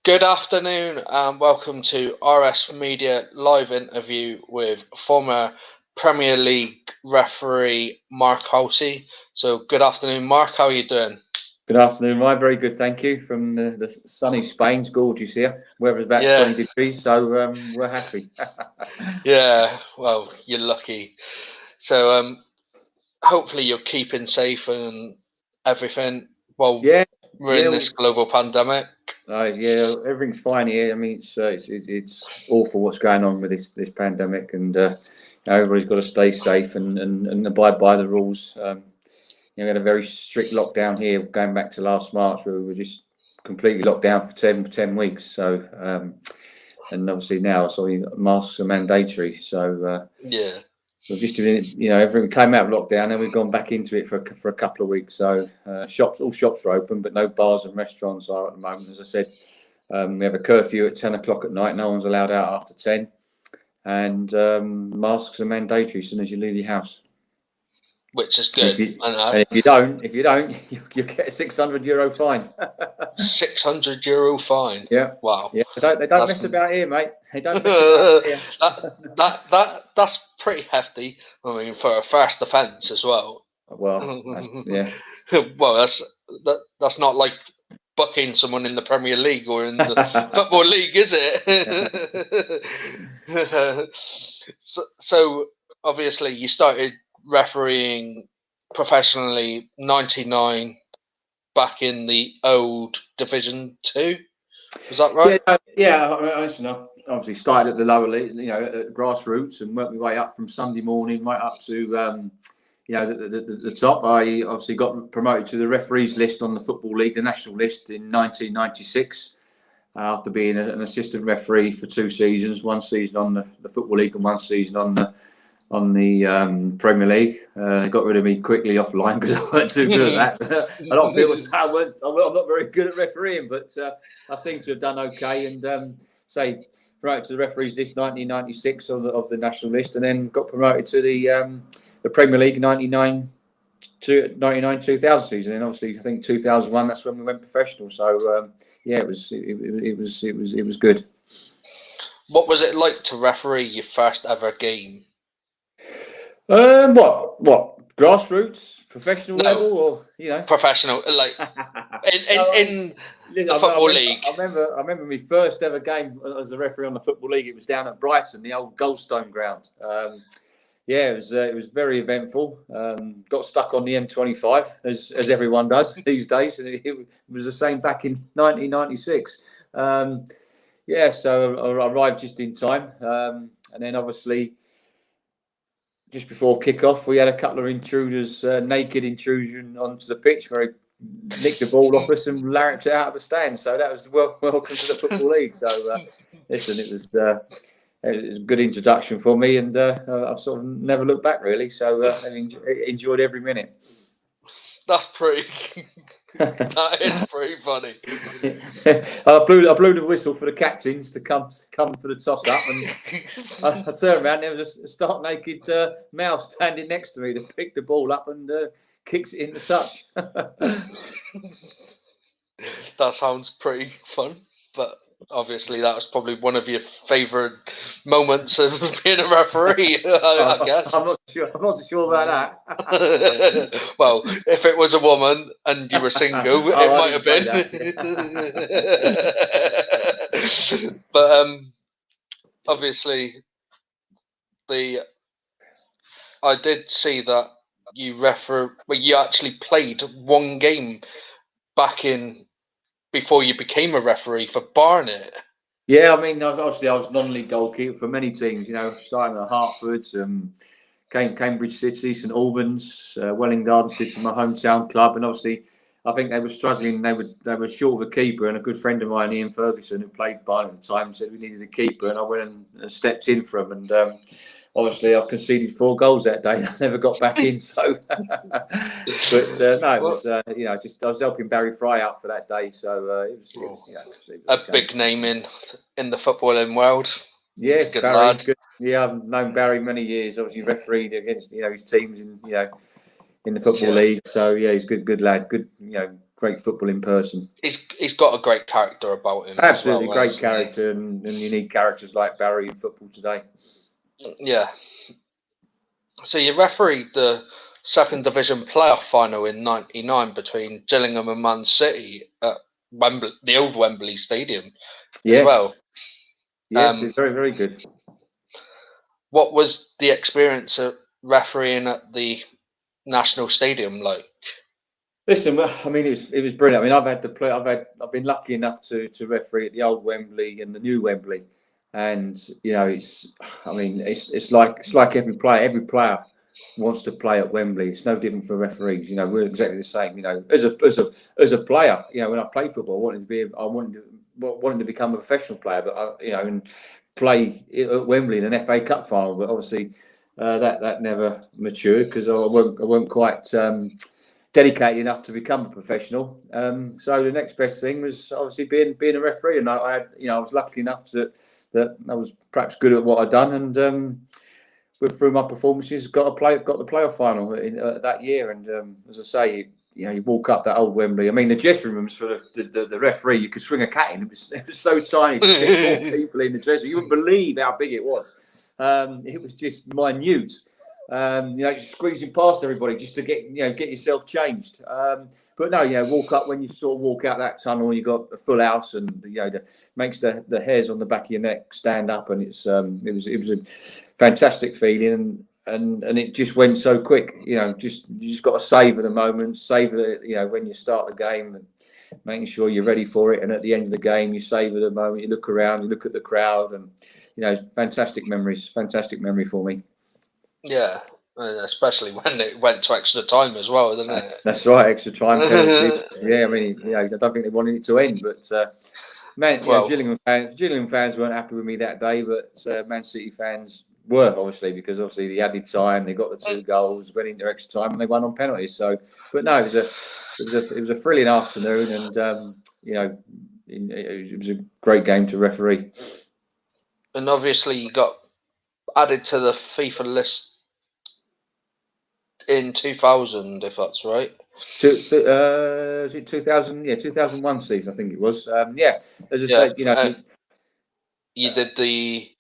Good afternoon and welcome to RS Media live interview with former Premier League referee Mark Halsey. So good afternoon, Mark. How are you doing? Good afternoon, Ryan. Very good, thank you. From the sunny Spain, it's gorgeous here. Weather's about 20 degrees, so we're happy. Yeah, well, you're lucky. So hopefully you're keeping safe and everything while we're in this global pandemic. Yeah, everything's fine here. I mean, it's awful what's going on with this pandemic, and everybody's got to stay safe and abide by the rules. We had a very strict lockdown here going back to last March, where we were just completely locked down for 10 weeks. So, and obviously now, masks are mandatory. So, we've just everything came out of lockdown, and we've gone back into it for a couple of weeks. So, all shops are open, but no bars and restaurants are at the moment. As I said, we have a curfew at 10 o'clock at night. No one's allowed out after 10, and masks are mandatory as soon as you leave your house. Which is good. If you don't, you get a €600 fine. €600 fine. Yeah. Wow. Yeah. They don't mess about here, mate. They don't mess about here. That's pretty hefty. I mean, for a first offence as well. Well, yeah. Well, that's not like bucking someone in the Premier League or in the Football League, is it? So obviously you started refereeing professionally 99 back in the old Division 2. Was that right? Yeah. I obviously started at the lower league, at grassroots, and worked my way up from Sunday morning right up to the top. I obviously got promoted to the referees list on the Football League, the national list, in 1996. After being an assistant referee for 2 seasons, 1 season on the Football League and 1 season on the Premier League. They got rid of me quickly offline because I weren't too good at that. A lot of people say I'm not very good at refereeing, but I seem to have done okay. And promoted to the referees list 1996 of the national list, and then got promoted to the Premier League 99-2000 season. And obviously, I think 2001, that's when we went professional. So it was good. What was it like to referee your first ever game? What grassroots, professional level, or professional, like in the Football League. I remember my first ever game as a referee on the Football League. It was down at Brighton, the old Goldstone ground. It was very eventful. Got stuck on the M25 as everyone does these days, and it was the same back in 1996. So I arrived just in time, and then obviously, just before kick-off, we had a couple of intruders, naked intrusion onto the pitch, where he nicked the ball off us and larripped it out of the stand. So that was welcome to the Football League. So listen, it was a good introduction for me, and I've sort of never looked back really. So I enjoyed every minute. That's pretty. That is pretty funny. I blew the whistle for the captains to come for the toss up, and I turned around. There was a stark naked male standing next to me to pick the ball up and kicks it in the touch. That sounds pretty fun, but obviously that was probably one of your favourite moments of being a referee. I guess. I'm not sure about that. Well, if it was a woman and you were single, it might have been. But obviously, I did see that you actually played 1 game back in before you became a referee for Barnet. Yeah, I mean, obviously I was non-league goalkeeper for many teams, starting at Hertford, Cambridge City, St Albans, Welling Garden City, my hometown club, and obviously I think they were struggling. They were short of a keeper, and a good friend of mine, Ian Ferguson, who played Barnet at the time, said we needed a keeper, and I went and stepped in for him, and obviously I conceded 4 goals that day. I never got back in, so. But no, it was I was helping Barry Fry out for that day, so it was a big name in the footballing world. Yes, good Barry. Lad. Good. Yeah, I've known Barry many years. Obviously, refereed against his teams in the Football League. So yeah, he's good lad. Good great football in person. He's got a great character about him. Absolutely, as well, great character, and you need characters like Barry in football today. Yeah. So you refereed the second division playoff final in '99 between Gillingham and Man City at Wembley, the old Wembley Stadium, as well. Yes, it's very, very good. What was the experience of refereeing at the National Stadium like? Listen, well, I mean, it was brilliant. I mean, I've been lucky enough to referee at the old Wembley and the new Wembley, and it's like every player wants to play at Wembley. It's no different for referees. We're exactly the same. As a player, when I played football, I wanted to become a professional player, but and play at Wembley in an FA Cup final. But obviously, that never matured because I weren't quite dedicated enough to become a professional. So the next best thing was obviously being a referee, and I was lucky enough that I was perhaps good at what I'd done, and through my performances got the playoff final that year. And as I say, you walk up that old Wembley. I mean, the dressing rooms for the referee, you could swing a cat in. It was so tiny to fit 4 people in the dressing room. You wouldn't believe how big it was. It was just minute. Just squeezing past everybody just to get yourself changed. But no, when you sort of walk out that tunnel, you got a full house, and makes the hairs on the back of your neck stand up, and it was a fantastic feeling, and it just went so quick. You just got to savor the moment, savor when you start the game, and making sure you're ready for it. And at the end of the game, you savor the moment. You look around, you look at the crowd, and fantastic memory for me. Yeah, especially when it went to extra time as well, didn't it? That's right, extra time penalties. Yeah, I mean, I don't think they wanted it to end, but Gillingham fans weren't happy with me that day, but Man City fans were, because the added time, they got the 2 goals, went into extra time, and they won on penalties. So, but no, it was a thrilling afternoon, and it was a great game to referee. And obviously, you got added to the FIFA list in 2000, if that's right. Is it 2000? Yeah, 2001 season, I think it was. As I said, you did the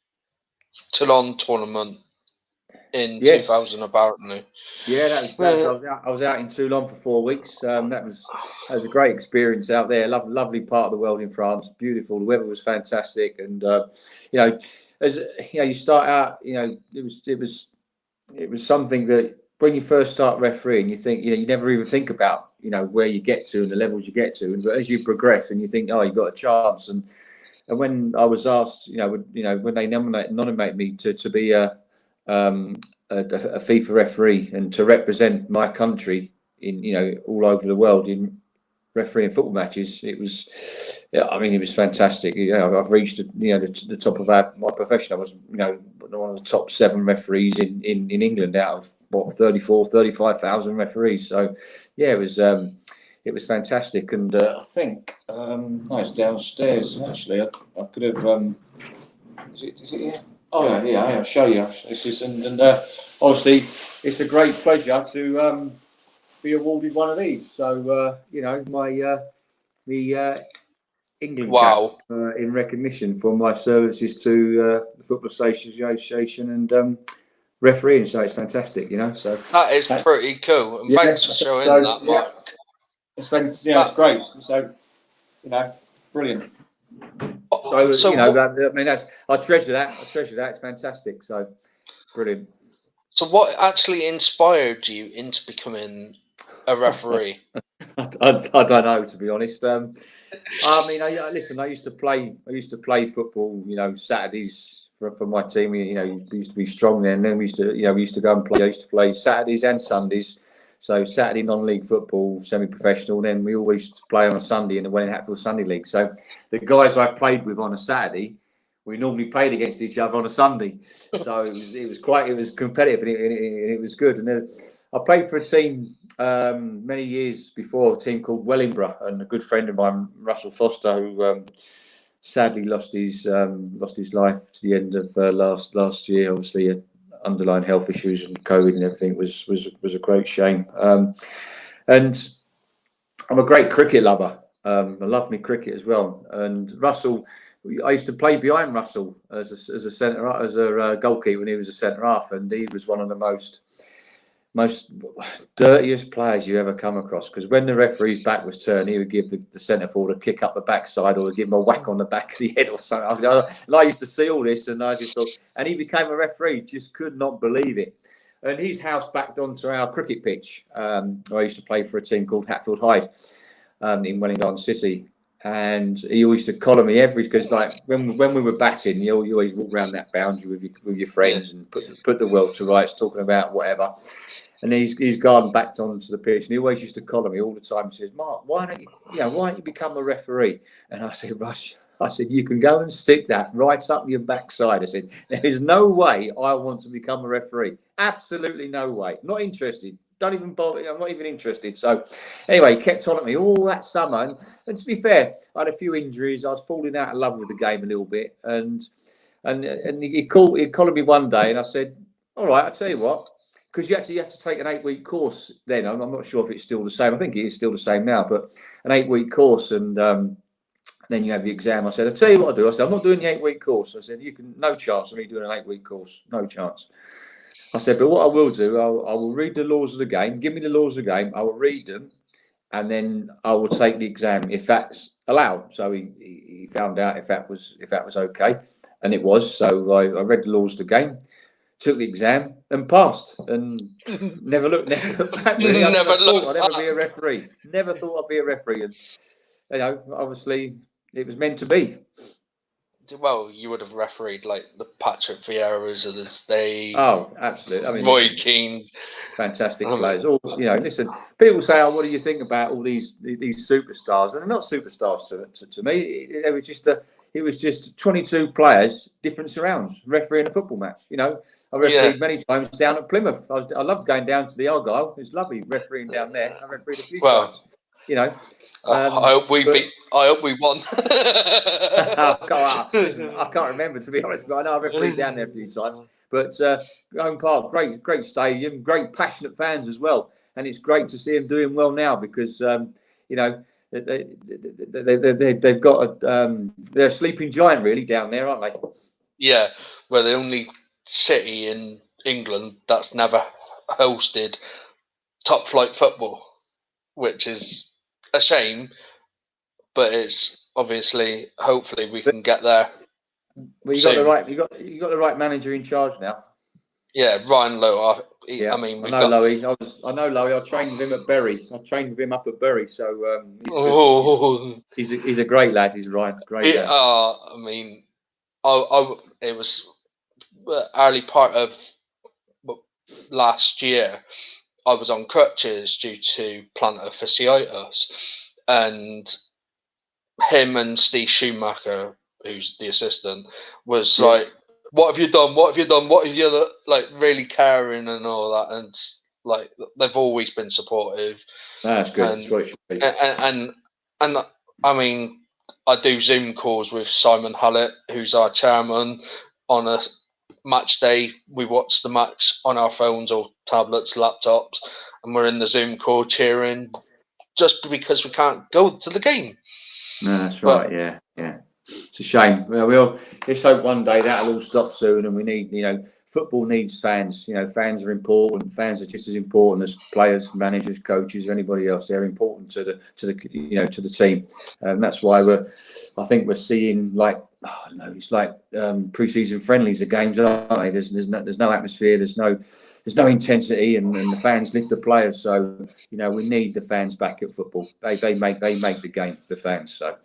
Toulon tournament in 2000, apparently. Yeah, that was fantastic. I was out in Toulon for 4 weeks. That was a great experience out there. Lovely part of the world in France. Beautiful. The weather was fantastic, and as you start out, it was something that when you first start refereeing, you think you never even think about where you get to and the levels you get to, but as you progress and you think, oh, you've got a chance. And when I was asked, when they nominate me to be a FIFA referee and to represent my country in all over the world in refereeing football matches, it was fantastic. I've reached the top of my profession. I was one of the top 7 referees in England out of 35,000 referees. So yeah, it was fantastic, and I think it's downstairs actually. I could have. Is it here? Oh yeah, I'll show you. This is and obviously it's a great pleasure to be awarded one of these. So the England cap in recognition for my services to the Football Association and refereeing. So it's fantastic, So that is pretty cool. And thanks for showing that, Mark. It's great. So brilliant. So I treasure that. It's fantastic. So brilliant. So what actually inspired you into becoming a referee? I don't know, to be honest. I used to play football. Saturdays for my team. We used to be strong then. Then we used to go and play. I used to play Saturdays and Sundays. So Saturday non-league football, semi-professional. Then we always used to play on a Sunday in the Welling Hatfield Sunday League. So the guys I played with on a Saturday, we normally played against each other on a Sunday. So it was competitive, and it was good. And then I played for a team many years before, a team called Wellingborough, and a good friend of mine, Russell Foster, who sadly lost his life to the end of last year. Obviously, underlying health issues and COVID and everything was a great shame. And I'm a great cricket lover. I love me cricket as well. And Russell, I used to play behind Russell as a centre, as a goalkeeper when he was a centre half, and he was one of the most dirtiest players you ever come across, because when the referee's back was turned, he would give the centre forward a kick up the backside or give him a whack on the back of the head or something. And I used to see all this, and I just thought, and he became a referee, just could not believe it. And his house backed onto our cricket pitch. I used to play for a team called Hatfield Hyde in Wellington City. And he always used to collar me because like when we were batting, you always walk around that boundary with your friends and put the world to rights, talking about whatever. And his garden backed onto the pitch, and he always used to collar me all the time. He says, "Mark, why don't you become a referee?" And I said, "Rush," I said, "you can go and stick that right up your backside." I said, "There is no way I want to become a referee. Absolutely no way. Not interested. Don't even bother. I'm not even interested." So anyway, he kept on at me all that summer. And to be fair, I had a few injuries. I was falling out of love with the game a little bit. And he collared me one day, and I said, "All right, I'll tell you what." Because you have to take an 8-week course then. I'm not sure if it's still the same. I think it is still the same now, but an 8-week course, and then you have the exam. I said, "I'll tell you what I'll do." I said, "I'm not doing the 8-week course." I said, no chance of me doing an 8-week course. No chance. I said, "But what I will do, I will read the laws of the game. Give me the laws of the game. I will read them, and then I will take the exam if that's allowed." So he found out if that was okay, and it was. So I read the laws of the game, took the exam, and passed, and never looked back. Really, I never thought I'd ever be a referee. Never thought I'd be a referee, and obviously it was meant to be. Well, you would have refereed like the Patrick Vieiras of this day. Oh, absolutely. I mean, Roy Keane, fantastic players. All listen. People say, "Oh, what do you think about all these superstars?" And they're not superstars to me. It was just 22 players, different surrounds, refereeing a football match. I refereed many times down at Plymouth. I loved going down to the Argyle. It was lovely refereeing down there. I refereed a few times. I hope we won. Listen, I can't remember, to be honest, but I know I refereed down there a few times. But Home Park, great stadium, great passionate fans as well, and it's great to see them doing well now because they've got they're a sleeping giant really down there, aren't they? Yeah, we're the only city in England that's never hosted top flight football, which is a shame, but it's obviously, hopefully we can get there. Well, you got the right manager in charge now. Yeah, Ryan Lowe. I mean, I know Lowe. I trained with him at Bury. I trained with him up at Bury, so he's a great lad. He's Ryan, great lad. I mean, it was early part of last year. I was on crutches due to plantar fasciitis, and him and Steve Schumacher, who's the assistant, was like, "What have you done? What have you done? What have you done?" Like really caring and all that, and like they've always been supportive. That's good. That's what it should be. And I mean, I do Zoom calls with Simon Hullett, who's our chairman, on a match day. We watch the match on our phones or tablets, laptops, and we're in the Zoom call cheering, just because we can't go to the game. No, that's right. Yeah. It's a shame. Well, let's hope one day that'll all stop soon, and we need, football needs fans. Fans are important. Fans are just as important as players, managers, coaches, or anybody else. They're important to the team, and that's why I think we're seeing it's like pre-season friendlies of games, aren't they? There's no atmosphere. There's no intensity, and the fans lift the players. So we need the fans back at football. They make the game, the fans. So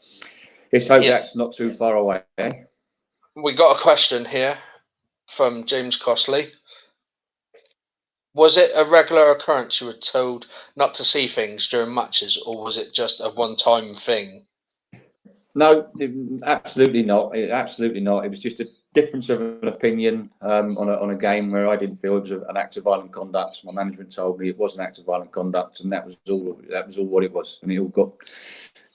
let's hope that's not too far away. We got a question here from James Costley. Was it a regular occurrence you were told not to see things during matches, or was it just a one-time thing? No, absolutely not. Absolutely not. It was just a difference of an opinion on a game where I didn't feel it was an act of violent conduct. My management told me it was an act of violent conduct, and that was all what it was, and it all got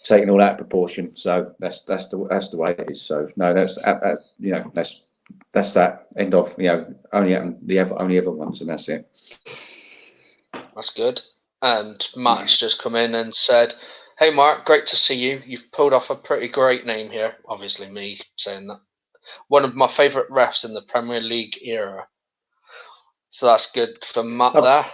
taken all out of proportion. So that's the way it is. So no, that's that end of only ever once, and that's it. That's good. And Matt's just come in and said, Hey Mark, great to see you. You've pulled off a pretty great name here. Obviously, me saying that. One of my favourite refs in the Premier League era. So that's good for Matt Oh, there.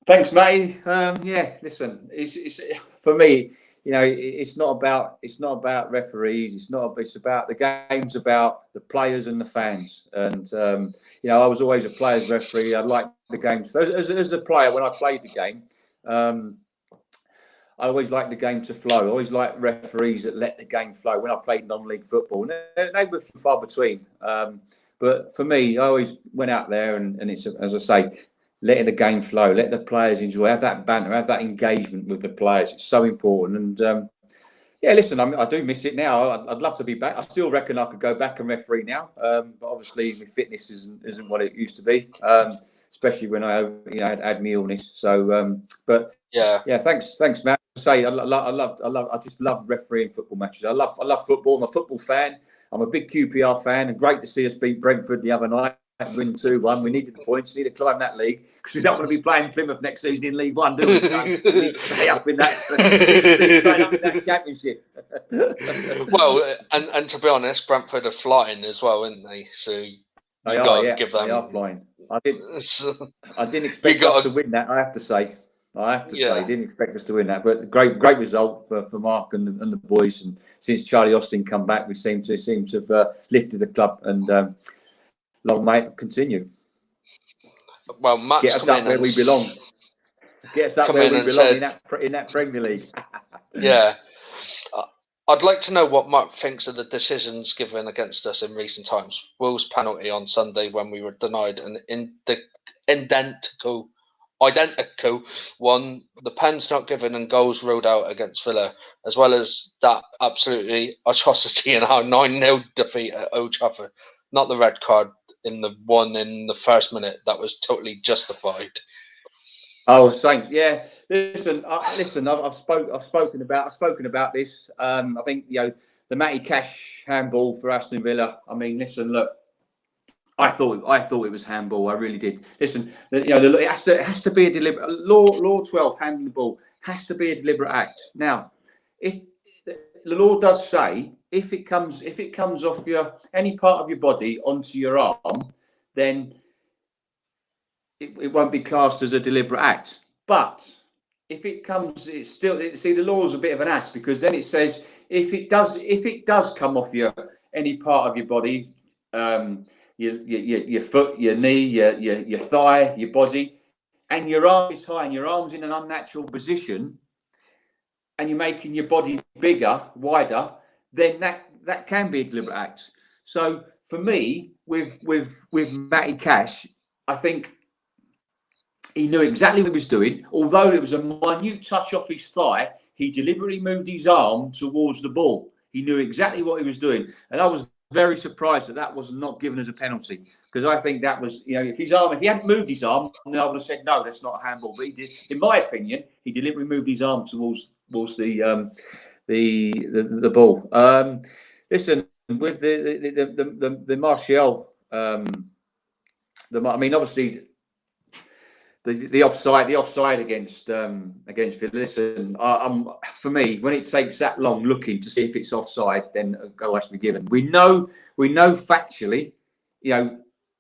thanks, Matty. Yeah, listen, it's for me. It's not about referees. It's about the game's about the players and the fans. And I was always a players referee. I liked the game as a player when I played the game. I always liked the game to flow. I always liked referees that let the game flow. When I played non-league football, they were far between. But for me, I always went out there and it's, as I say, letting the game flow, let the players enjoy, have that banter, have that engagement with the players. It's so important. And yeah, listen, I do miss it now. I'd love to be back. I still reckon I could go back and referee now, but obviously my fitness isn't what it used to be, especially when I had my illness. So, but yeah, thanks, Matt. I just love refereeing football matches. I love football. I'm a football fan. I'm a big QPR fan, and great to see us beat Brentford the other night. Win 2-1. We needed the points. We need to climb that league because we don't want to be playing Plymouth next season in League One, do we? So we need to stay up in that. Stay up in that championship. Well, and to be honest, Brentford are flying as well, aren't they? So you got to give them. They are flying. I didn't expect us to win that. I have to say. Didn't expect us to win that, but great result for Mark and the boys. And since Charlie Austin come back, we seem to have lifted the club and. Long may it continue. Well, Matt's get us up where we belong. Get us up where we belong in that Premier League. Yeah. I'd like to know what Mark thinks of the decisions given against us in recent times. Will's penalty on Sunday when we were denied an identical one, the pens not given and goals ruled out against Villa, as well as that absolutely atrocity in our 9-0 defeat at Old Trafford. Not the red card in the one in the first minute that was totally justified. Oh, thanks. Yeah, listen. I've spoken about this. I think the Matty Cash handball for Aston Villa. I mean, listen, look. I thought it was handball. I really did. Listen, it has to be a deliberate law 12 handling the ball has to be a deliberate act. Now, if the law does say if it comes off any part of your body onto your arm, then it won't be classed as a deliberate act. But if it comes, it's still the law's a bit of an ass because then it says if it does come off any part of your body, your foot, your knee, your thigh, your body, and your arm is high and your arm's in an unnatural position, and you're making your body bigger, wider, then that can be a deliberate act. So for me, with Matty Cash, I think he knew exactly what he was doing. Although it was a minute touch off his thigh, he deliberately moved his arm towards the ball. He knew exactly what he was doing, and I was very surprised that was not given as a penalty because I think that was, if he hadn't moved his arm, then I would have said no, that's not a handball. But he did, in my opinion, he deliberately moved his arm towards the ball. Listen, with the Martial, obviously the offside against Villa. Listen, for me, when it takes that long looking to see if it's offside, then a goal has to be given. We know factually,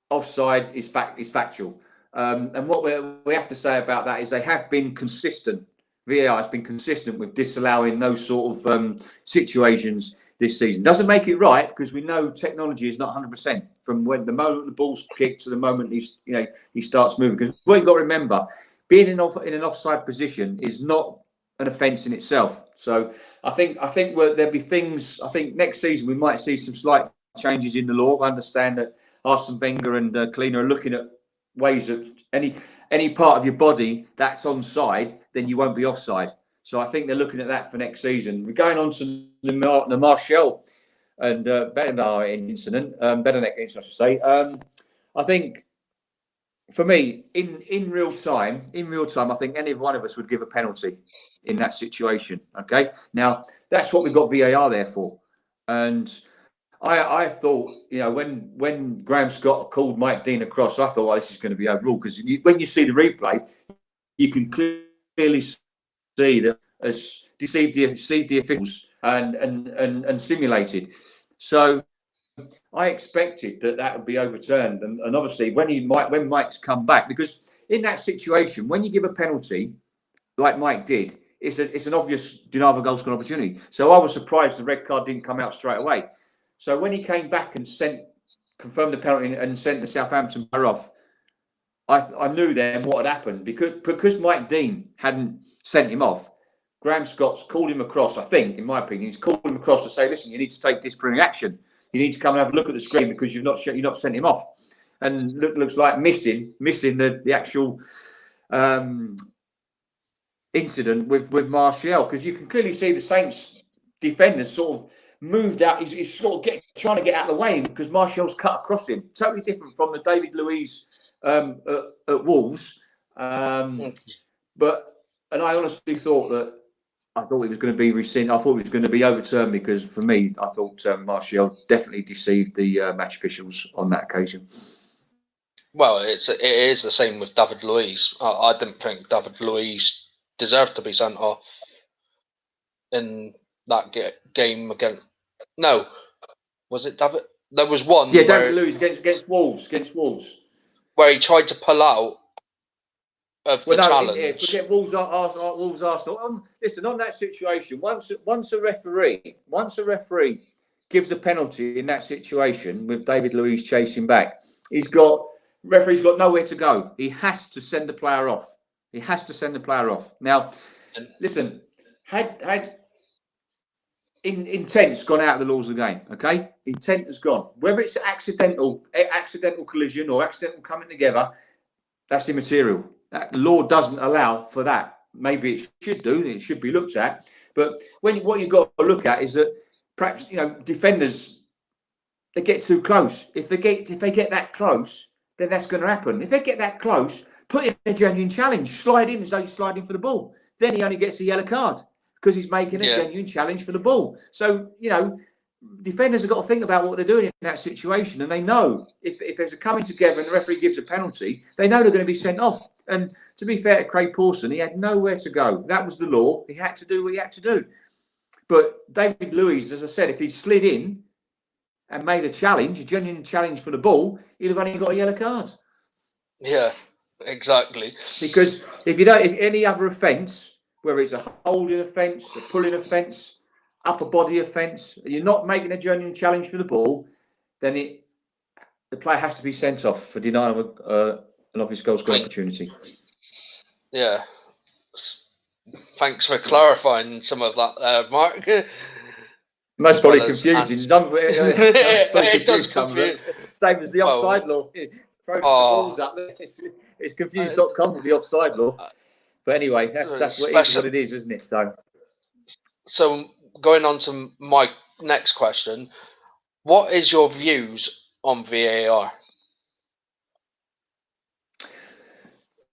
offside is factual. And what we have to say about that is they have been consistent. VAR has been consistent with disallowing those sort of situations this season. Doesn't make it right because we know technology is not 100% from when the moment the ball's kicked to the moment he starts moving. Because what you've got to remember, being in an offside position is not an offence in itself. So I think there'll be things. I think next season we might see some slight changes in the law. I understand that Arsene Wenger and Kleiner are looking at ways that any part of your body that's onside, then you won't be offside. So I think they're looking at that for next season. We're going on to the Martial and Bednarik incident, I should say. I think for me, in real time, I think any one of us would give a penalty in that situation. Okay, now that's what we've got VAR there for, and I thought, when Graham Scott called Mike Dean across, I thought, this is going to be overruled because when you see the replay, you can clearly see that as deceived the officials and simulated. So I expected that would be overturned, and obviously when Mike's come back, because in that situation, when you give a penalty like Mike did, it's an obvious denial of a goal scoring opportunity. So I was surprised the red card didn't come out straight away. So when he came back and confirmed the penalty and sent the Southampton player off, I knew then what had happened, because Mike Dean hadn't sent him off. Graham Scott's called him across. I think, in my opinion, he's called him across to say, listen, you need to take disciplinary action. You need to come and have a look at the screen because you've not sent him off. And looks like missing the actual incident with Martial, because you can clearly see the Saints defenders sort of moved out. He's sort of trying to get out of the way because Martial's cut across him. Totally different from the David Luiz at Wolves. But I honestly thought it was going to be rescinded. I thought it was going to be overturned because, for me, I thought Martial definitely deceived the match officials on that occasion. Well, it is the same with David Luiz. I didn't think David Luiz deserved to be sent off in that game against. No, was it David? There was one. Yeah, David Luiz against Wolves. Where he tried to pull out of the challenge. Forget Wolves Arsenal. Listen, on that situation, once a referee gives a penalty in that situation with David Luiz chasing back, referee's got nowhere to go. He has to send the player off. Now, listen, had intent's gone out of the laws of the game, okay? Intent has gone. Whether it's accidental collision or accidental coming together, that's immaterial. The law doesn't allow for that. Maybe it should do. It should be looked at. But what you've got to look at is that perhaps, defenders, they get too close. If they get that close, then that's going to happen. If they get that close, put in a genuine challenge. Slide in as though you're sliding for the ball. Then he only gets a yellow card because he's making a genuine challenge for the ball. So, defenders have got to think about what they're doing in that situation, and they know if there's a coming together and the referee gives a penalty, they know they're going to be sent off. And to be fair to Craig Pawson, he had nowhere to go. That was the law. He had to do what he had to do. But David Luiz, as I said, if he slid in and made a genuine challenge for the ball, he'd have only got a yellow card. Yeah, exactly. Because if any other offence, whether it's a holding offence, a pulling offence, upper body offence, you're not making a genuine challenge for the ball, then the player has to be sent off for denying an obvious goal scoring opportunity. Yeah. Thanks for clarifying some of that, Mark. Most probably confusing. It does confuse. Same as the offside law. Throw the balls up. It's confused.com with the offside law. But anyway, that's what it is, isn't it? So going on to my next question, what is your views on VAR?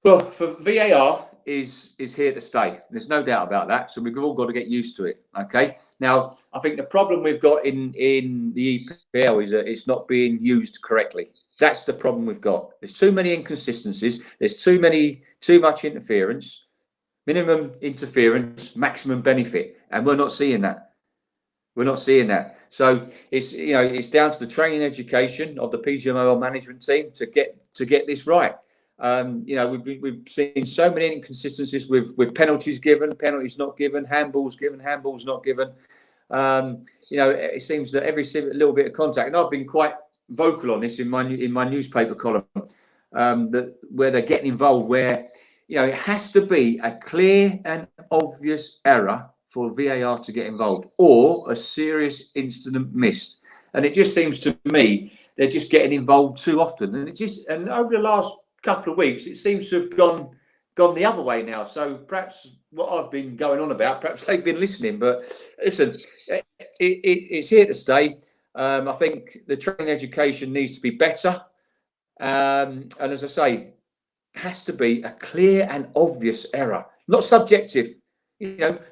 Well, for VAR is here to stay. There's no doubt about that. So we've all got to get used to it. Okay. Now, I think the problem we've got in the EPL is that it's not being used correctly. That's the problem we've got. There's too many inconsistencies. There's too much interference. Minimum interference, maximum benefit, and we're not seeing that. So it's down to the training education of the PGMOL management team to get this right. We've seen so many inconsistencies with penalties given, penalties not given, handballs given, handballs not given. It seems that every little bit of contact, and I've been quite vocal on this in my newspaper column, that where they're getting involved, where it has to be a clear and obvious error for VAR to get involved, or a serious incident missed. And it just seems to me they're just getting involved too often, and over the last couple of weeks it seems to have gone the other way now. So perhaps what I've been going on about, perhaps they've been listening. But listen, it's here to stay. I think the training education needs to be better, and as I say, has to be a clear and obvious error, not subjective.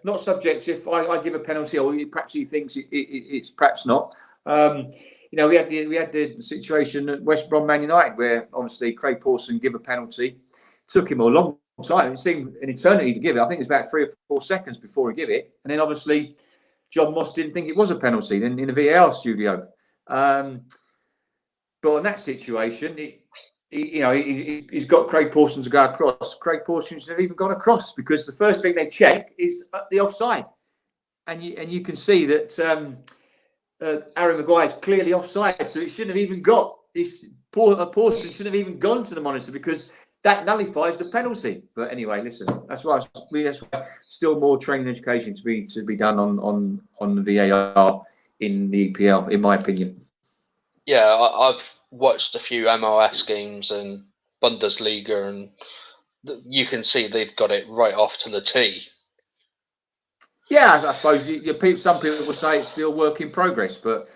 Not subjective. I give a penalty, or perhaps he thinks it's perhaps not. We had the situation at West Brom Man United where obviously Craig Pawson gave a penalty. Took him a long time. It seemed an eternity to give it. I think it was about 3 or 4 seconds before he gave it. And then obviously John Moss didn't think it was a penalty in the VAR studio. But in that situation, he's got Craig Pawson to go across. Craig Pawson should have even gone across, because the first thing they check is the offside. And you can see that Harry Maguire is clearly offside, so it shouldn't have even got this. Pawson shouldn't have even gone to the monitor, because that nullifies the penalty. But anyway, listen, that's why still more training education to be done on the VAR in the EPL, in my opinion. Yeah, I've watched a few MLS games and Bundesliga, and you can see they've got it right off to the T. Yeah, I suppose some people will say it's still work in progress, but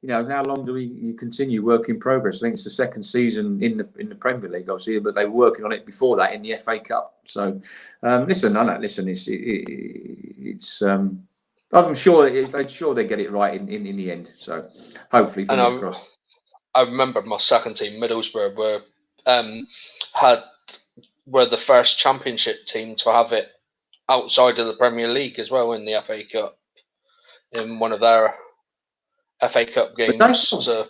how long do you continue work in progress? I think it's the second season in the Premier League, obviously, but they were working on it before that in the FA Cup. So, listen, it's I'm sure they get it right in the end. So, hopefully, fingers crossed. I remember my second team, Middlesbrough, were the first Championship team to have it outside of the Premier League as well in the FA Cup, in one of their FA Cup games. So,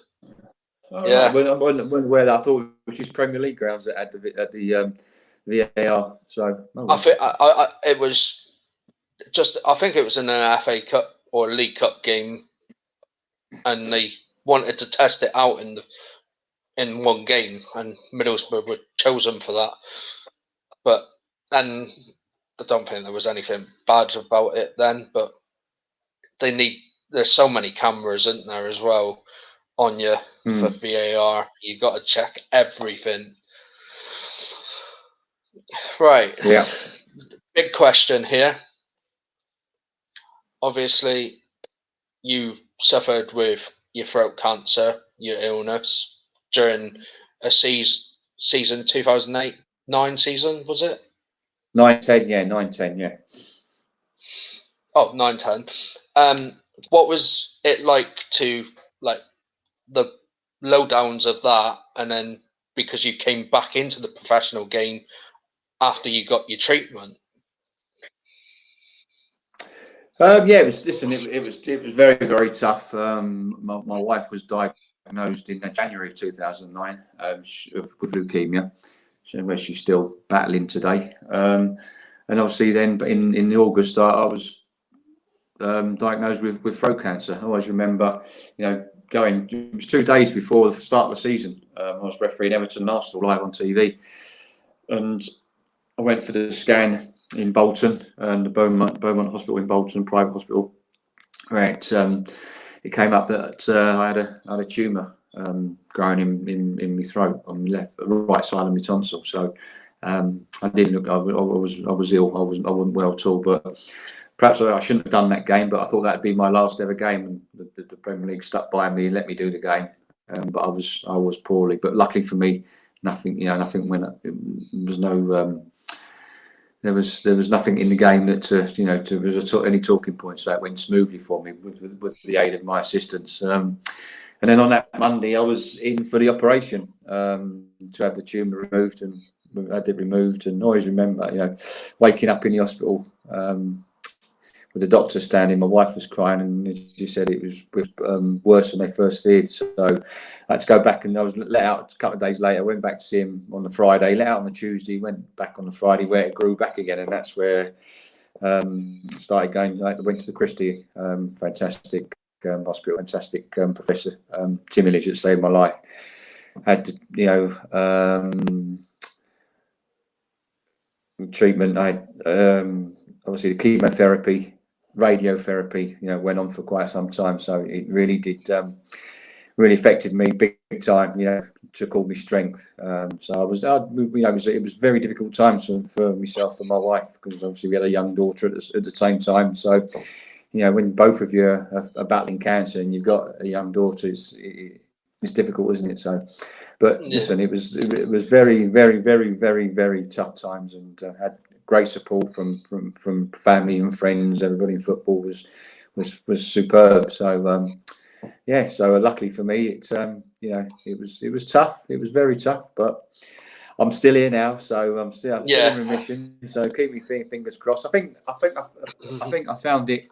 yeah, I wasn't aware that. I thought it was just Premier League grounds that had the VAR. So I think it was just. I think it was in an FA Cup or League Cup game, and they wanted to test it out in one game, and Middlesbrough were chosen for that. And I don't think there was anything bad about it then, but there's so many cameras, isn't there, as well, on you for VAR. You got to check everything. Right. Yeah. Big question here. Obviously, you suffered with your throat cancer, your illness, during a season 2008-9 season, was it? 9-10, yeah, 9-10, yeah. Oh, 9-10. What was it like to, the lowdowns of that, and then because you came back into the professional game after you got your treatment? Yeah, it was. Listen, it was very, very tough. My wife was diagnosed in January of 2009 with leukemia, where she's still battling today. And obviously, then in August, I was diagnosed with throat cancer. I always remember, going. It was 2 days before the start of the season. I was refereeing Everton and Arsenal live on TV, and I went for the scan in Bolton, and the Beaumont Hospital in Bolton, private hospital, where it came up that I had a tumour growing in my throat on the right side of my tonsil. So I didn't look. I was ill. I wasn't well at all. But perhaps I shouldn't have done that game. But I thought that'd be my last ever game, and the Premier League stuck by me and let me do the game. But I was poorly. But luckily for me, nothing went. There was no. There was nothing in the game that was any talking points. So it went smoothly for me with the aid of my assistants. And then on that Monday, I was in for the operation to have the tumour removed, and I had it removed. And I always remember, waking up in the hospital with the doctor standing. My wife was crying, and she said it was worse than they first feared. So I had to go back, and I was let out a couple of days later. I went back to see him on the Friday, let out on the Tuesday, went back on the Friday, where it grew back again. And that's where started going. I went to the Christie, fantastic hospital, fantastic professor, Tim Illich, that saved my life. Had treatment. I obviously the chemotherapy, radiotherapy, went on for quite some time. So it really did, really affected me big time. Took all my strength. So it was very difficult times for myself and my wife, because obviously we had a young daughter at the same time. So, when both of you are battling cancer and you've got a young daughter, it's difficult, isn't it? So, but listen, it was very, very, very, very, very tough times, and had great support from family and friends. Everybody in football was superb. So so luckily for me, it was tough. It was very tough, but I'm still here now, so I'm still Yeah. in remission. So keep me fingers crossed. I think I found it.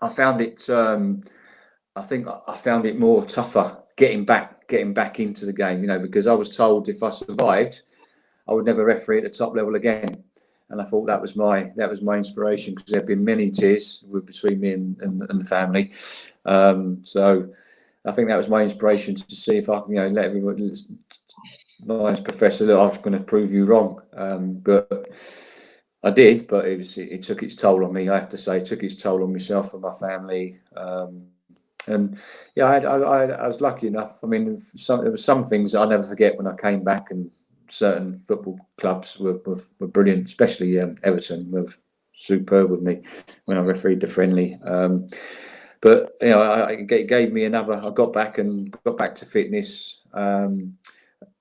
I found it. I think I found it more tougher getting back into the game. Because I was told if I survived, I would never referee at the top level again. And I thought that was my inspiration, because there have been many tears between me and the family. So I think that was my inspiration, to see if I can, let everybody, nice professor, that I was going to prove you wrong. But I did, but it took its toll on me. I have to say, it took its toll on myself and my family. And yeah, I was lucky enough. I mean, there were some things that I'll never forget when I came back, and certain football clubs were brilliant, especially Everton were superb with me when I refereed the friendly. But it gave me another. I got back to fitness. I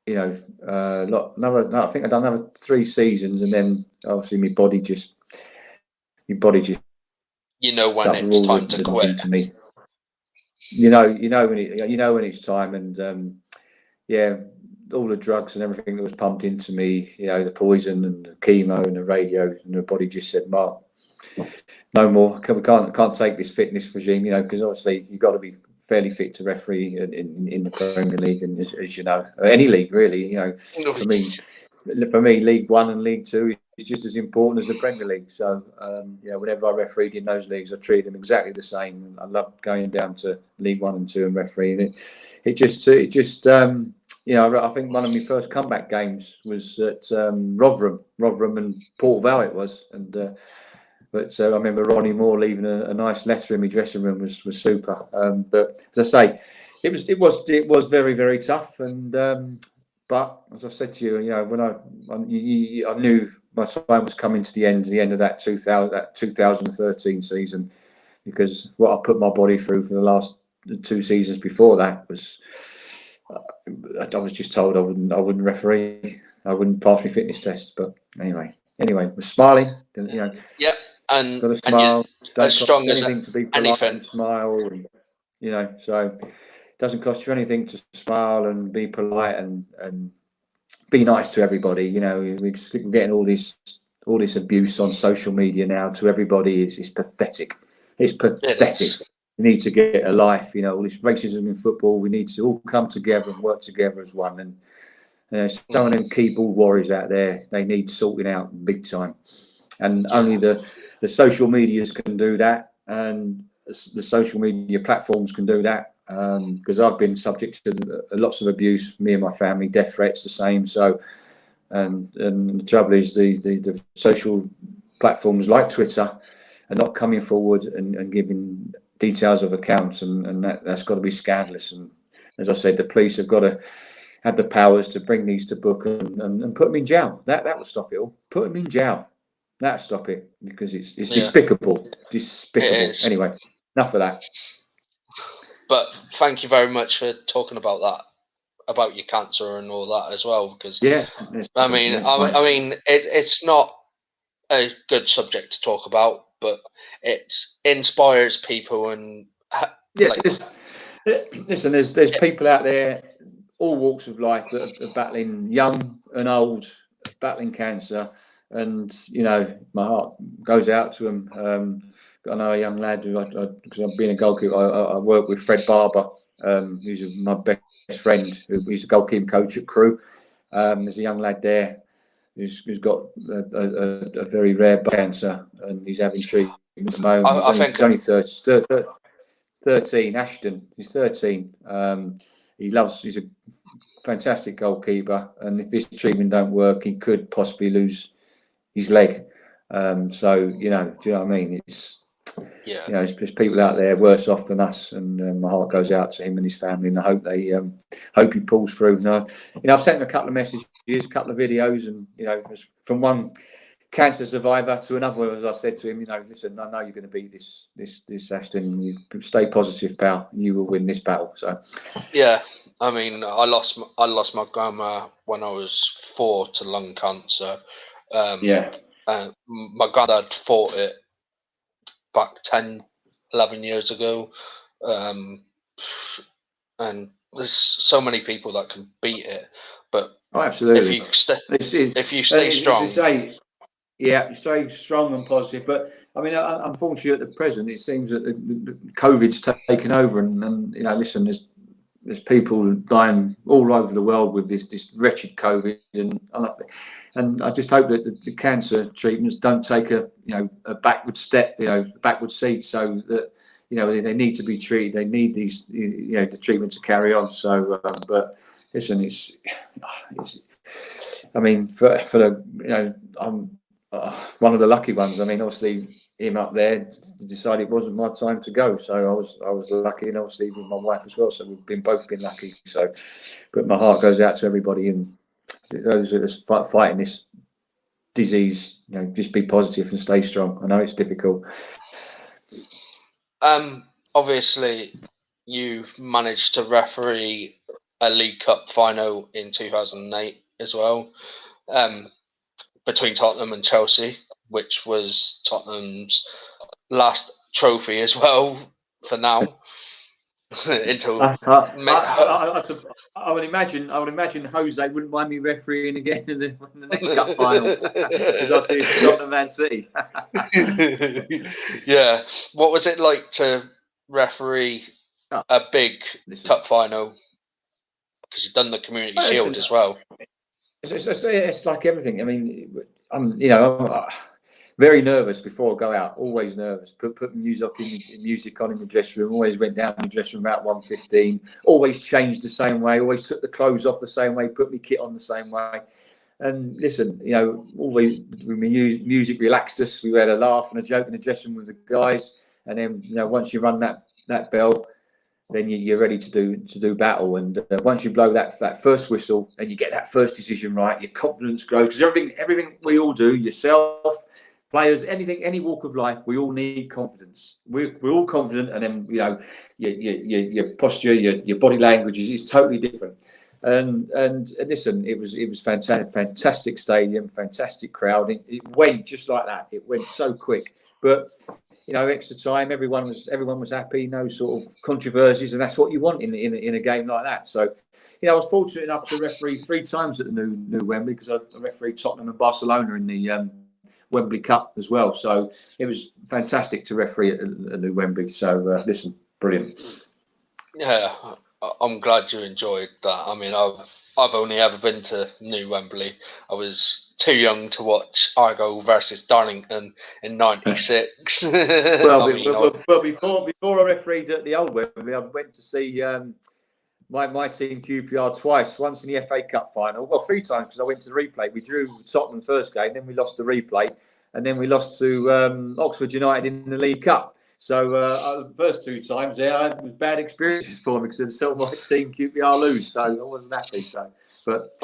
think I'd done another 3 seasons, and then obviously my body just when it's time to quit. To me. When it's time, and all the drugs and everything that was pumped into me, the poison and the chemo and the radio, and the body just said, Mark, no more. We can't take this fitness regime, because obviously you've got to be fairly fit to referee in the Premier League, and as you know, any league really. For me, League One and League Two is just as important as the Premier League. So whenever I refereed in those leagues, I treated them exactly the same. I loved going down to League One and Two and refereeing. I think one of my first comeback games was at Rotherham and Port Vale it was, and but I remember Ronnie Moore leaving a nice letter in my dressing room was super. But as I say, it was very, very tough, and but as I said to you, when I knew my time was coming to the end of that 2013 season, because what I put my body through for the last 2 seasons before that was. I was just told I wouldn't referee. I wouldn't pass my fitness test. But anyway, we're smiling. Yeah, and got to smile. Don't as strong as anything to be polite and smile. And, so it doesn't cost you anything to smile and be polite and be nice to everybody. We're getting all this abuse on social media now to everybody. It's pathetic. It's pathetic. We need to get a life, all this racism in football. We need to all come together and work together as one. And some of them keyboard warriors out there, they need sorting out big time. And only the social medias can do that, and the social media platforms can do that. Because I've been subject to lots of abuse, me and my family, death threats, the same. So, and the trouble is the social platforms like Twitter are not coming forward and giving details of accounts, and that's got to be scandalous. And as I said, the police have got to have the powers to bring these to book and put them in jail. That will stop it all. Put them in jail. That'll stop it, because it's despicable. Despicable. It is. Anyway, enough of that. But thank you very much for talking about that, about your cancer and all that as well. Because it's not a good subject to talk about, but it inspires people, and listen, there's people out there, all walks of life, that are battling, young and old, battling cancer, and my heart goes out to them. I know a young lad who, because I've been a goalkeeper, I work with Fred Barber, who's my best friend. He's a goalkeeping coach at Crewe. There's a young lad there who's got a very rare cancer, and he's having treatment at the moment. He's only 13, Ashton. He's 13. He's a fantastic goalkeeper, and if this treatment don't work, he could possibly lose his leg. So do you know what I mean? There's people out there worse off than us, and my heart goes out to him and his family, and I hope he pulls through. I've sent him a couple of messages, a couple of videos, and from one cancer survivor to another, as I said to him, listen, I know you're going to beat this Ashton. You stay positive, pal. You will win this battle. So yeah, I mean, I lost my grandma when I was 4 to lung cancer. My granddad fought it back 10, 11 years ago, and there's so many people that can beat it, but Oh, absolutely. If you stay strong. As I say, yeah, stay strong and positive. But I mean, unfortunately, at the present, it seems that the COVID's taken over, and listen, there's people dying all over the world with this wretched COVID, and I just hope that the cancer treatments don't take a backward step, backward seat, so that they need to be treated. They need the treatment to carry on. So, but listen, it's I mean, for the I'm one of the lucky ones. I mean, obviously him up there decided it wasn't my time to go, so I was lucky, and obviously with my wife as well. So we've both been lucky. So, but my heart goes out to everybody and those that are fighting this disease. Just be positive and stay strong. I know it's difficult. Obviously, you managed to referee a League Cup final in 2008 as well, between Tottenham and Chelsea, which was Tottenham's last trophy as well for now. Until I would imagine Jose wouldn't mind me refereeing again in the next cup final, because I see Tottenham Man City. Yeah, what was it like to referee a big cup final? Because you've done the Community Shield as well. It's like everything. I mean, I'm very nervous before I go out. Always nervous. Put music on in the dressing room. Always went down in the dressing room about 1:15. Always changed the same way. Always took the clothes off the same way. Put my kit on the same way. And listen, always music relaxed us. We had a laugh and a joke in the dressing room with the guys. And then once you run that bell, then you're ready to do battle. And once you blow that first whistle and you get that first decision right, your confidence grows, because everything we all do, yourself, players, any walk of life, we all need confidence. We're all confident, and then your posture, your body language is totally different. And listen, it was fantastic stadium, fantastic crowd. It went just like that. It went so quick, but extra time. Everyone was happy. No sort of controversies, and that's what you want in a game like that. So, I was fortunate enough to referee 3 times at the new Wembley, because I refereed Tottenham and Barcelona in the Wembley Cup as well. So it was fantastic to referee at a new Wembley. So listen, brilliant. Yeah, I'm glad you enjoyed that. I mean, I've only ever been to New Wembley. I was too young to watch Argo versus Darlington in '96. Well, before I refereed at the old Wembley, I went to see my team QPR twice. Once in the FA Cup final, well, 3 times, because I went to the replay. We drew Tottenham first game, then we lost the replay, and then we lost to Oxford United in the League Cup. So the first 2 times there, it was bad experiences for me, because I saw my team QPR lose, so I wasn't happy. So, but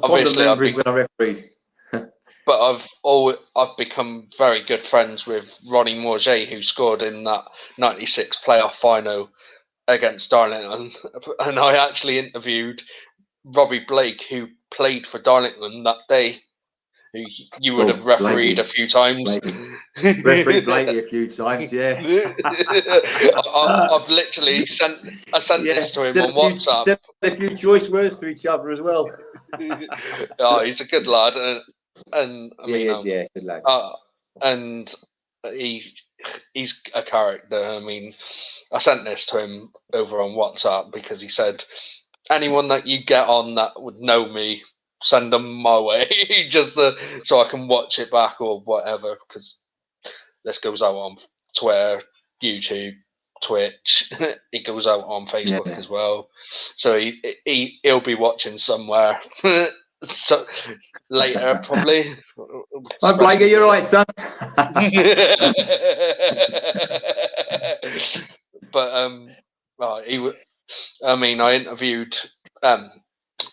obviously, when I refereed. But I've become very good friends with Ronnie Morget, who scored in that '96 playoff final against Darlington, and I actually interviewed Robbie Blake, who played for Darlington that day. Who you would have refereed Blakey. A few times. Refereed Blakey a few times, yeah. I've literally sent this to him on WhatsApp. Sent a few choice words to each other as well. Oh, he's a good lad, and I mean, good lad. And he's a character. I mean, I sent this to him over on WhatsApp, because he said, anyone that you get on that would know me, send them my way, just so I can watch it back or whatever, because this goes out on Twitter, YouTube, Twitch. It goes out on Facebook as well. So he'll be watching somewhere. So later, probably. I'm Blake, you're right, son. But I interviewed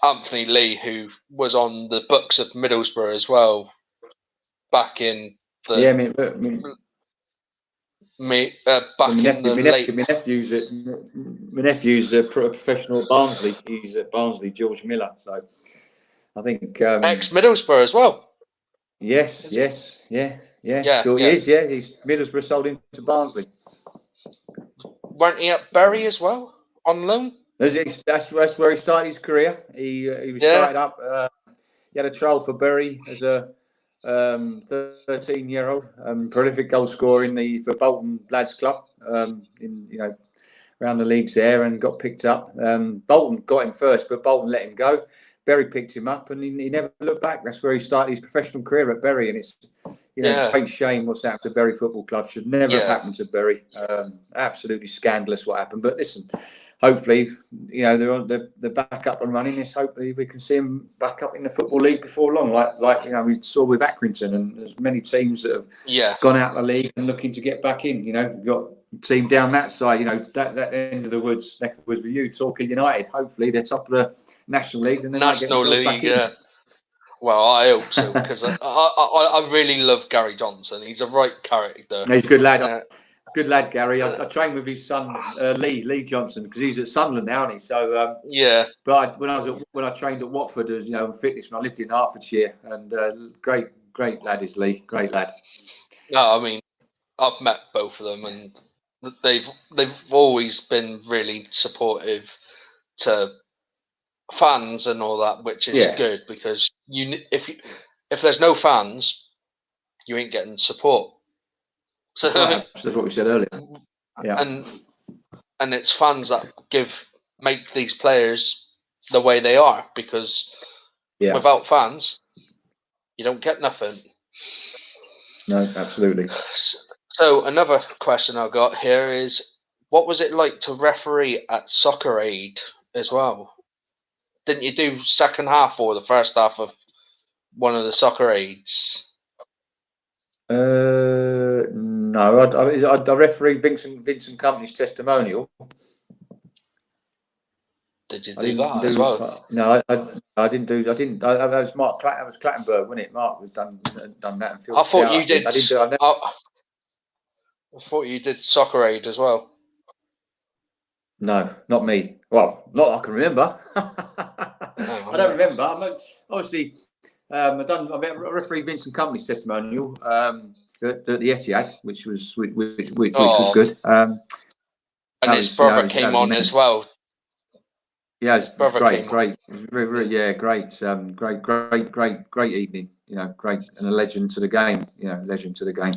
Anthony Lee, who was on the books of Middlesbrough as well, back in the my nephew's a professional at Barnsley. He's at Barnsley, George Miller. So I think ex Middlesbrough as well. Yes, yeah. He's Middlesbrough sold him to Barnsley. Weren't he at Bury as well on loan? That's where he started his career. He was started up. He had a trial for Bury as a 13-year-old, prolific goal scorer for Bolton Lads Club. Around the leagues there, and got picked up. Bolton got him first, but Bolton let him go. Bury picked him up, and he never looked back. That's where he started his professional career at Bury, and it's great shame what's happened to Bury Football Club. Should never have happened to Bury. Absolutely scandalous what happened. But listen, hopefully, they're back up and running. Hopefully we can see them back up in the Football League before long, like we saw with Accrington, and there's many teams that have gone out of the league and looking to get back in. We've got a team down that side, that end of the woods, neck of the woods with you, Torquay United. Hopefully they're top of the National League, and then National League, Well, I hope so, because I really love Gary Johnson. He's a right character. He's a good lad. Good lad, Gary. I trained with his son, Lee Johnson, because he's at Sunderland now, isn't he? So But when I trained at Watford as fitness, when I lived in Hertfordshire, and great lad is Lee. Great lad. No, I mean, I've met both of them, and they've always been really supportive to fans and all that, which is good, because if there's no fans, you ain't getting support. So that's what we said earlier. Yeah, and it's fans that make these players the way they are, because without fans, you don't get nothing. No, absolutely. So another question I've got here is, what was it like to referee at Soccer Aid as well? Didn't you do second half or the first half of one of the Soccer Aids? No, I refereed Vincent Company's testimonial. Did you do that as well? No, I didn't do. That was Mark. That was Clattenburg, wasn't it? Mark was done that. And I thought you did. I thought you did Soccer Aid as well. No, not me. Well, not I can remember. I don't remember. Obviously, I refereed Vincent Company's testimonial at the Etihad, which was good. And his brother came on as well. Yeah, it was great. It was really, great evening. Great, and a legend to the game. Legend to the game.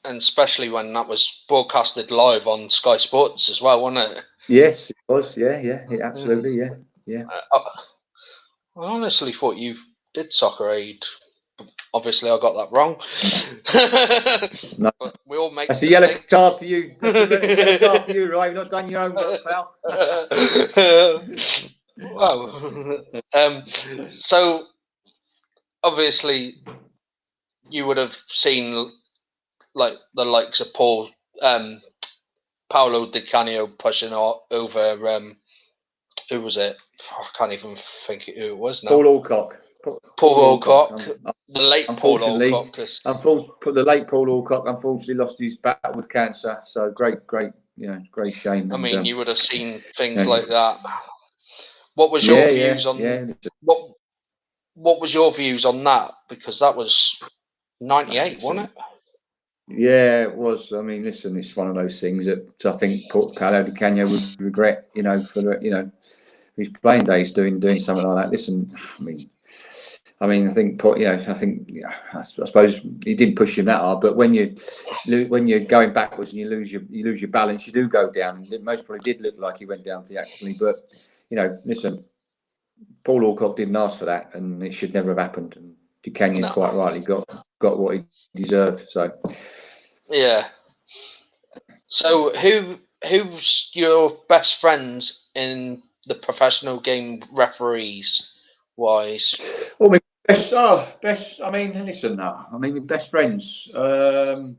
And especially when that was broadcasted live on Sky Sports as well, wasn't it? Yes, it was. Yeah, absolutely. Yeah. I honestly thought you did Soccer Aid. Obviously, I got that wrong. No. But we all make. That's a yellow card for you. That's a yellow card for you, right? You've not done your own work, pal. Wow. So obviously, you would have seen like the likes of Paolo Di Canio pushing over. Who was it? I can't even think who it was now. Paul Alcock. Paul Alcock, the late Paul Alcock. The late Paul Alcock unfortunately lost his battle with cancer. So great shame. I mean, you would have seen things like that. What was your views on what was your views on that? Because that was 98, wasn't it? Yeah, it was. I mean, listen, it's one of those things that I think Paolo Di Canio would regret. For his playing days doing something like that. Listen, I suppose he didn't push him that hard, but when you're going backwards and you lose your balance, you do go down. And it most probably did look like he went down theatrically, but listen, Paul Alcock didn't ask for that, and it should never have happened. And Di Canio quite rightly got what he deserved. So yeah. So who's your best friends in the professional game referees wise? Well, my best. I mean, listen now. I mean, my best friends. Or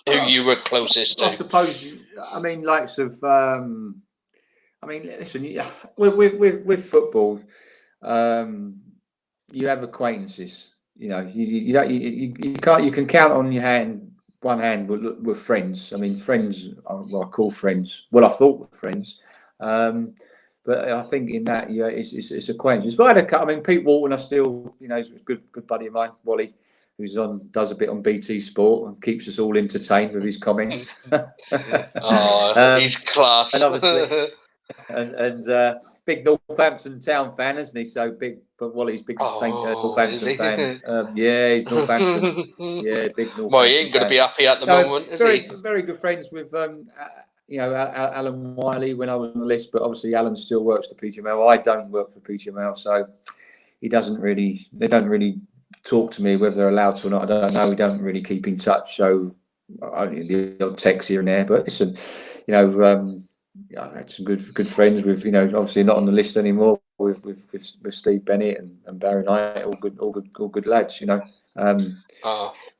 who you were closest to? I suppose. I mean, likes of. I mean, listen. With football, you have acquaintances. You can't. You can count on one hand with friends. I mean, friends. I call friends. Well, I thought were friends. But I think in that, it's acquaintances. But I had a couple. I mean, Pete Walton, I still, he's a good buddy of mine, Wally, does a bit on BT Sport and keeps us all entertained with his comments. He's class. And obviously, and big Northampton Town fan, isn't he? So big, but Wally's big Northampton fan. Yeah, he's Northampton. Yeah, big Northampton. Well, he ain't going to be happy at the moment, is he? Very good friends with Alan Wiley when I was on the list, but obviously Alan still works for PGML. I don't work for PGML, so they don't really talk to me whether they're allowed to or not. I don't know. We don't really keep in touch, so only the odd text here and there. But listen, I had some good friends with, obviously not on the list anymore, with Steve Bennett and Barry Knight, all good lads. We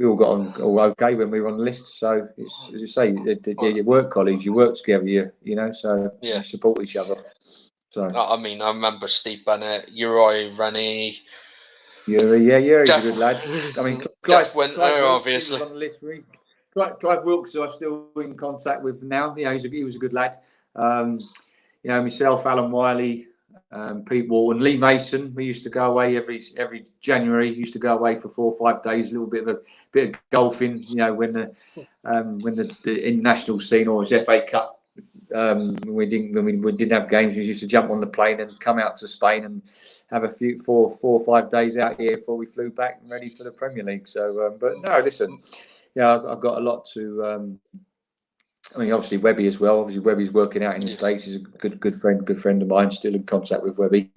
all got on all okay when we were on the list. So it's, as you say, your work colleagues, you work together, so you support each other. So I mean, I remember Steve Bennett, Uri Rennie. He's a good lad. I mean, Clive Winter, obviously was on the list. Clive Wilkes, who I'm still in contact with now. He was a good lad. Myself, Alan Wiley, Pete Walton, Lee Mason. We used to go away every January. Used to go away for 4 or 5 days. A little bit of golfing. When the international scene or his FA Cup. When we didn't have games, we used to jump on the plane and come out to Spain and have a few 4 or 5 days out here before we flew back and ready for the Premier League. So, but no, listen, I've got a lot to. Obviously Webby as well. Obviously Webby's working out in the States. He's a good friend of mine. Still in contact with Webby.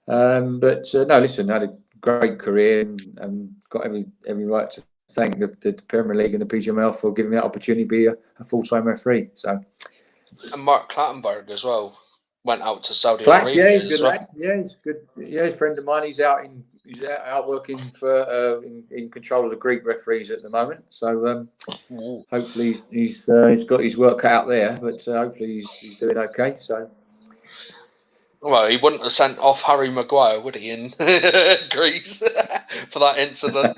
No, listen, I had a great career and got every right to thank the Premier League and the PGML for giving me that opportunity to be a full-time referee. So. And Mark Clattenburg as well went out to Saudi Arabia. Yeah, he's a good lad. Yeah, he's good. Yeah, he's a friend of mine. He's out working for in control of the Greek referees at the moment. So hopefully he's got his work cut out there. But hopefully he's doing okay. So. Well, he wouldn't have sent off Harry Maguire, would he, in Greece for that incident?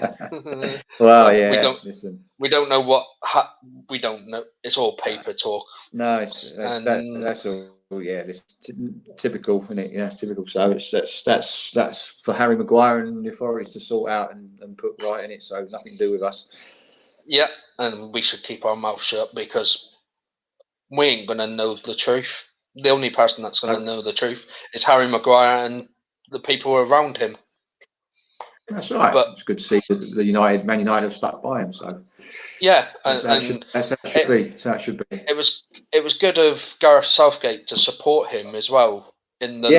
Well, yeah. We don't know what. We don't know. It's all paper talk. No, that's all. Yeah, it's typical, isn't it? Yeah, it's typical. So that's for Harry Maguire and the authorities to sort out and put right in it. So nothing to do with us. Yeah, and we should keep our mouth shut because we ain't gonna know the truth. The only person that's going to know the truth is Harry Maguire and the people around him. That's right. But it's good to see that Man United have stuck by him. So yeah, that's how it should be. It was good of Gareth Southgate to support him as well in the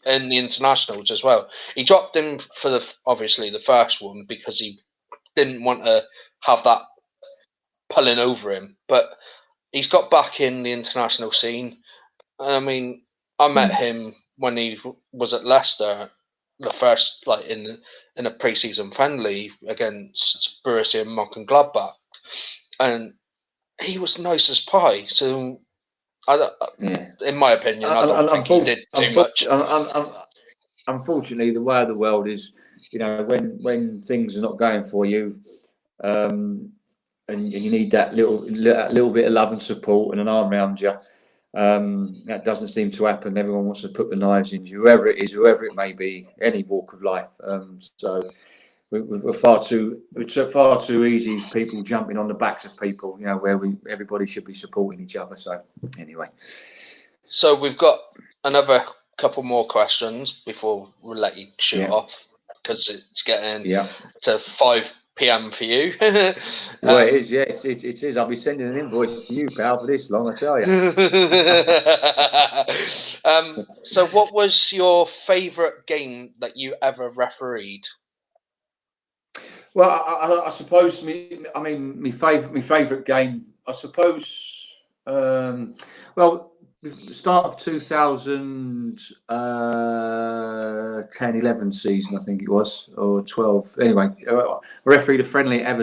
internationals as well. He dropped him for obviously the first one because he didn't want to have that pulling over him, but he's got back in the international scene. I mean, I met him when he was at Leicester, the first in a pre-season friendly against Borussia and Mönchengladbach, and he was nice as pie. So, in my opinion, I don't think he did too much. Unfortunately, the way of the world is, when things are not going for you, and you need that little bit of love and support and an arm around you. That doesn't seem to happen. Everyone wants to put the knives in you, whoever it may be, any walk of life. So we're far too easy. People jumping on the backs of people, where everybody should be supporting each other. So anyway, so we've got another couple more questions before we'll let you shoot off because it's getting to 5 p.m. for you. Well, it is. Yeah, it is. I'll be sending an invoice to you, pal, for this long. I tell you. So, what was your favourite game that you ever refereed? Well, I suppose my favourite game. I suppose. The start of 2010-11 season, I think it was, or 12. Anyway, I refereed a friendly at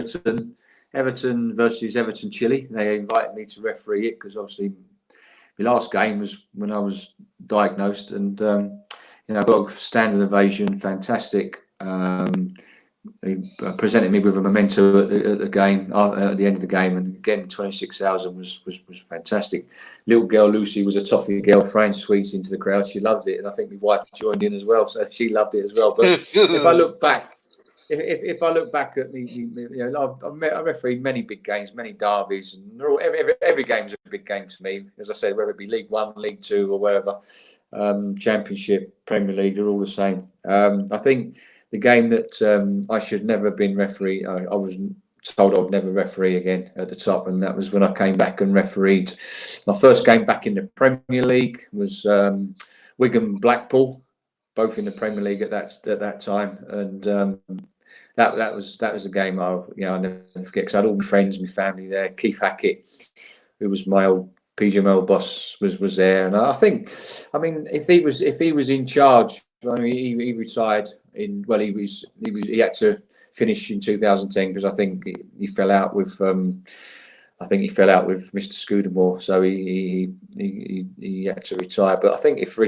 Everton versus Everton Chile. They invited me to referee it because obviously my last game was when I was diagnosed, and I got a standing ovation, fantastic. They presented me with a memento at the game, at the end of the game, and again, 26,000 was fantastic. Little girl Lucy was a toffee girl, throwing sweets into the crowd. She loved it, and I think my wife joined in as well, so she loved it as well. But if I look back if I look back at me, you know, I refereed many big games, many derbies, and they're all, every game's a big game to me. As I said, whether it be League One, League Two, or wherever, Championship, Premier League, they're all the same. I think the game that I should never have been referee, I was told I'd never referee again at the top, and that was when I came back and refereed. My first game back in the Premier League was Wigan Blackpool, both in the Premier League at that time, and that was a game I'll never forget, because I had all my friends, my family there. Keith Hackett, who was my old PGML boss, was there, and I mean, if he was in charge, I mean, he retired he had to finish in 2010, because I think he fell out with Mr. Scudamore, so he had to retire. But I think if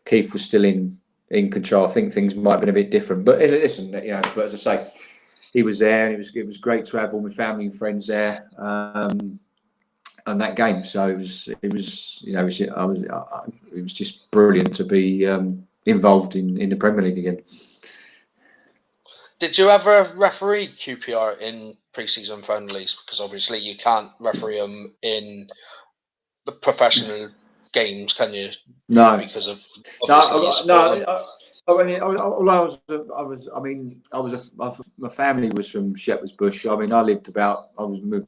Keith was still in control, I think things might have been a bit different. But listen, but as I say, he was there, and it was great to have all my family and friends there on that game. So it was just brilliant to be involved in the Premier League again. Did you ever referee QPR in pre-season friendlies? Because obviously you can't referee them in the professional games, can you? No, because of my family was from Shepherd's Bush. I mean, I moved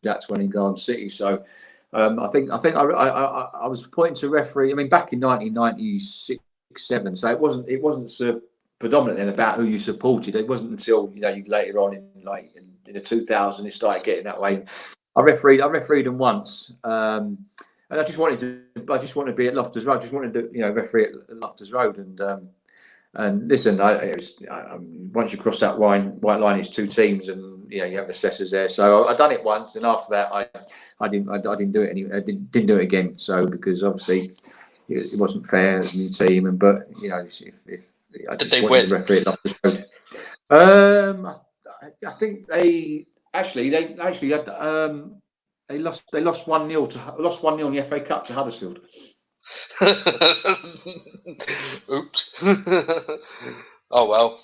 out to Garden City, so I think I was appointed to referee. I mean, back in 1996, 7. So it wasn't so predominantly about who you supported. It wasn't until you later on in the 2000s it started getting that way. I refereed them once, and I just wanted to be at Loftus Road. I just wanted to referee at Loftus Road, and listen, once you cross that white line, it's two teams, and you have assessors there. So I done it once, and after that, I didn't do it anymore. I didn't do it again. So because obviously it wasn't fair as my team, but if I just wanted to referee at Loftus Road. I think they actually had they lost 1-0 in the FA Cup to Huddersfield. Oops. Oh well.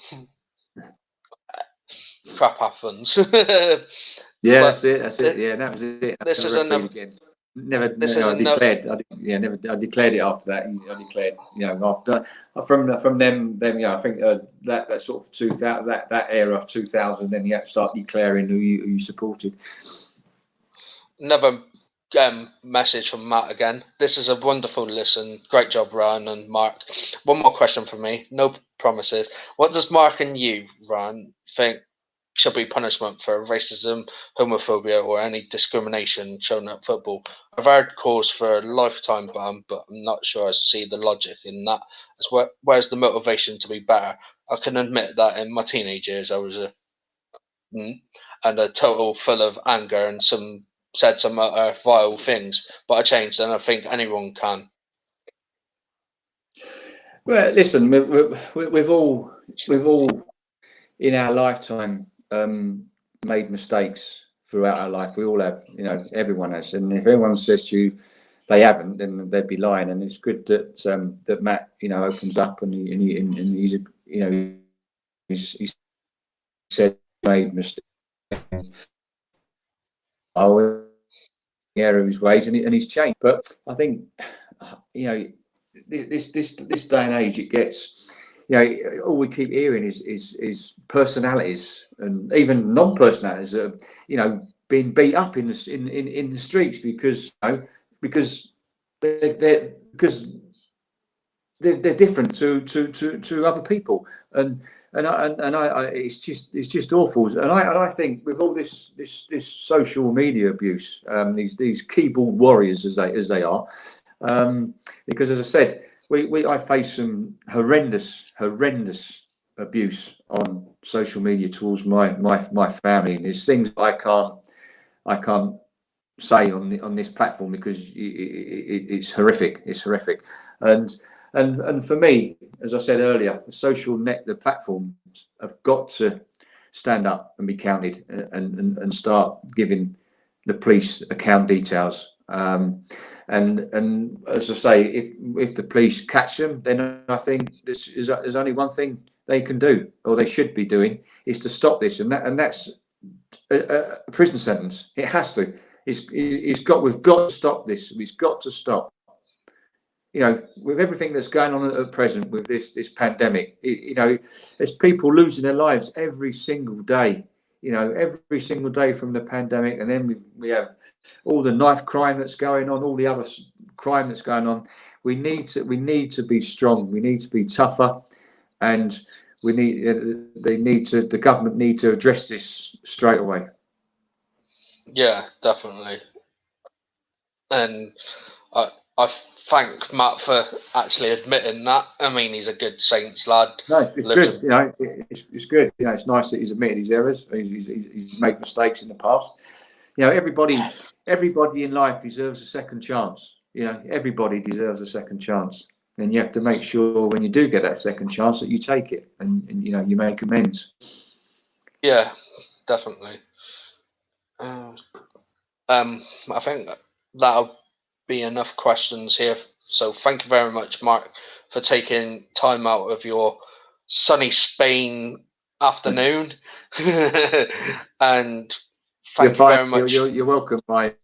Crap happens. Yeah, that's it. Yeah, that was it. This is another. I declared it after that. I declared, after from them, I think that sort of 2000, that era 2000, then you had to start declaring who you supported. Another message from Matt again. This is a wonderful listen. Great job, Ryan and Mark. One more question from me. No promises. What does Mark and you, Ryan, think should be punishment for racism, homophobia, or any discrimination shown at football? I've heard calls for a lifetime ban, but I'm not sure I see the logic in that. Where's the motivation to be better? I can admit that in my teenage years I was a total full of anger and said some vile things, but I changed, and I think anyone can. Well, listen, we've all in our lifetime made mistakes throughout our life. We all have, everyone has. And if anyone says to you they haven't, then they'd be lying. And it's good that Matt, opens up and he's he said made mistakes. Of his ways, and he's changed. But I think this day and age, it gets all we keep hearing is personalities and even non-personalities being beat up in the streets because they're different to other people, and it's just awful. And I think with all this social media abuse, these keyboard warriors as they are, because as I said, I face some horrendous abuse on social media towards my family, and there's things I can't say on this platform because it's horrific. It's horrific, and for me, as I said earlier, the platforms have got to stand up and be counted, and start giving the police account details. And as I say, if the police catch them, then I think there's only one thing they can do, or they should be doing, is to stop this, and that's a prison sentence. It has to. We've got to stop this. We've got to stop. You know, with everything that's going on at present with this pandemic, you know, there's people losing their lives every single day. You know, every single day from the pandemic, and then we have all the knife crime that's going on, all the other crime that's going on. We need to be strong. We need to be tougher, and the government need to address this straight away. Yeah, definitely. And I thank Matt for actually admitting that. I mean, he's a good Saints lad. No, it's good. You know, it's good. You know, it's nice that he's admitted his errors. He's made mistakes in the past. You know, everybody in life deserves a second chance. You know, everybody deserves a second chance, and you have to make sure when you do get that second chance that you take it, and you know, you make amends. Yeah, definitely. I think that'll be enough questions here. So thank you very much, Mark, for taking time out of your sunny Spain afternoon. And thank you very much. You're welcome, mate.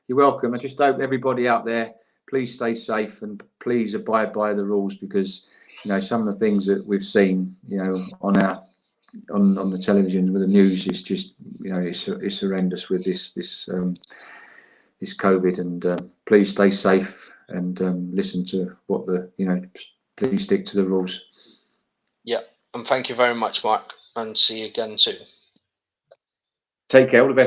You're welcome. I just hope everybody out there, please stay safe and please abide by the rules, because you know, some of the things that we've seen, you know, on the television with the news is just, you know, it's horrendous with this COVID, and please stay safe and listen to what please stick to the rules. Yeah, and thank you very much, Mark, and see you again soon. Take care. All the best.